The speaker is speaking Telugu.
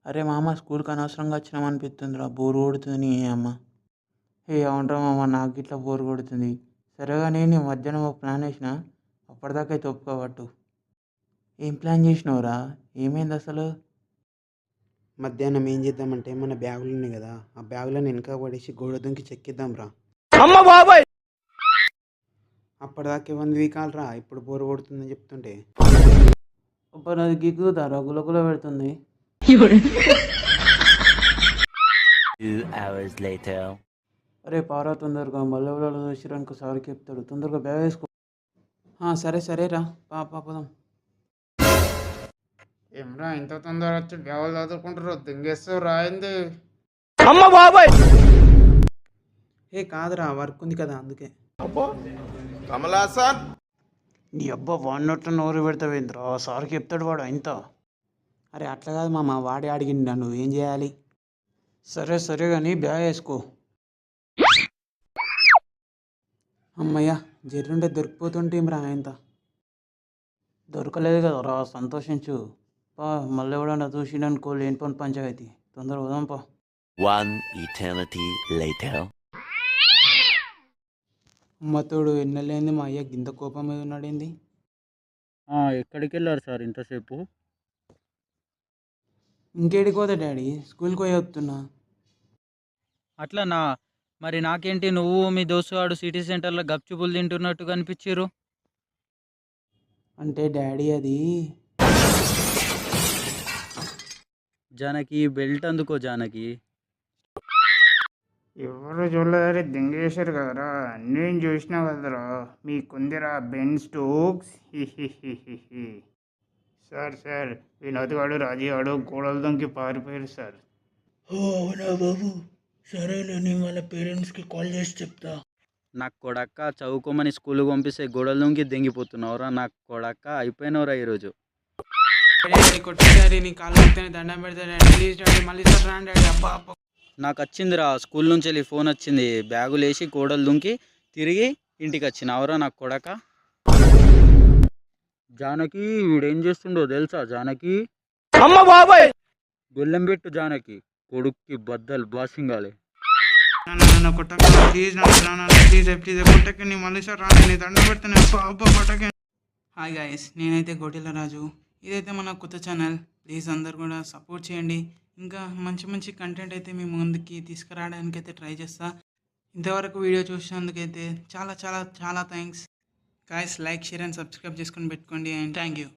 అరే మామ స్కూల్కి అనవసరంగా వచ్చినాం అనిపిస్తుందిరా, బోర్ కొడుతుంది నీ అమ్మ. అవునరా మామ, నాకు ఇట్లా బోర్ కొడుతుంది. సరేగా నేను మధ్యాహ్నం ఒక ప్లాన్ వేసిన, అప్పటిదాకా అయితే ఒప్పుకోబట్టు. ఏం ప్లాన్ చేసినావురా? ఏమైంది అసలు? మధ్యాహ్నం ఏం చేద్దామంటే మన బ్యాగులు ఉన్నాయి కదా, ఆ బ్యాగులను వెనక పడేసి గోడ దుంకి చెక్కిద్దాం రా. అప్పటిదాకా 1 వీక్ రా, ఇప్పుడు బోర్ కొడుతుందని చెప్తుంటే. అప్పుడు అది గిగ్గుతారా, గులగుల పెడుతుంది. 2 hours later. అరే పారా తొందరగా, మళ్ళీ ఎవరు చూసిరనుకో సార్కి చెప్తాడు. తొందరగా బ్యాగ్ వేసుకో. సరే సరేరా, పోదాం. ఏమరా ఇంత తొందర వచ్చి బ్యాగులు చదువుకుంటారు, దింగేస్తూ రాయింది. కాదురా, వర్క్ ఉంది కదా అందుకే. కమలాసన్ నీ అబ్బా వాడినట్టు నోరు పెడతావేంద్రా, సార్కి చెప్తాడు వాడు ఇంత. అరే అట్లా కాదు మామ, వాడే అడిగింది నన్ను, ఏం చేయాలి? సరే సరే కానీ బ్యాగ్ వేసుకో. అమ్మయ్య, జర్రుంటే దొరికిపోతుంటేం రా ఇంత. దొరకలేదు కదా రా, సంతోషించు. మళ్ళీ ఎవడన్నా చూసిండనుకో లేని పని పంచాయతీ. తొందరగా పోదాంపా. 1 eternity later. అమ్మతోడు ఎన్నెలేంది మా అయ్య గింత కోపం మీద ఉన్నాడేంది? ఎక్కడికి వెళ్ళారు సార్ ఇంతసేపు? ఇంకేడికి పోతా డాడీ, స్కూల్కి పోయి వస్తున్నా. అట్లనా? మరి నాకేంటి నువ్వు మీ దోస్తుగాడు సిటీ సెంటర్లో గప్చుపులు తింటున్నట్టు కనిపించారు? అంటే డాడీ అది జానకి బెల్ట్ అందుకో జానకి. ఎవరు చూడలేదని దింగేశారు కదరా, నేను చూసినా కదరా. మీకుందిరా బెన్ స్టోక్స్. సార్ వినోద్ రాజీగాడు గోడలు దొంకి పారిపోయారు సార్. అవునా బాబు, సరేలే, నేను వాళ్ళ పేరెంట్స్కి కాల్ చేసి చెప్తా. నాకు కొడక్క చదువుకోమని స్కూల్కి పంపిస్తే గోడల నుంచి దెంగిపోతున్నావురా. నాకు కొడక్క అయిపోయినవరా ఈరోజు. కొట్టేసారి నీ కాళ్ళు దండం పెడతాడు. ప్లీజ్ డాడీ, మళ్ళీ సార్ రాండి డాడీ. అబ్బా అబ్బా, నాకు వచ్చిందిరా స్కూల్ నుంచి వెళ్ళి ఫోన్ వచ్చింది, బ్యాగులు వేసి గోడలు దుంకి తిరిగి ఇంటికి వచ్చినావురా నాకు కొడక. జానకి వీడేం చేస్తుండో తెలుసా జానకి? అమ్మ బాబాయ్, గొల్లెం పెట్టు జానకి, కొడుక్కి బద్దలు బాసింగాలి. కొట్టక ప్లీజ్, ప్లీజ్ కొట్టకండి, మళ్ళీ సార్ రాండి, నీ దండం పెడతాను. అబ్బా అబ్బా కొట్టకండి. హాయ్ గాయస్, నేనైతే గోటిల రాజు. ఇదైతే మన కొత్త ఛానల్. ప్లీజ్ అందరు కూడా సపోర్ట్ చేయండి. ఇంకా మంచి మంచి కంటెంట్ అయితే మీ ముందుకి తీసుకురావడానికి అయితే ట్రై చేస్తా. ఇంతవరకు వీడియో చూసినందుకైతే చాలా చాలా చాలా thanks guys. Like, share and subscribe చేసుకొని పెట్టుకోండి. And thank you.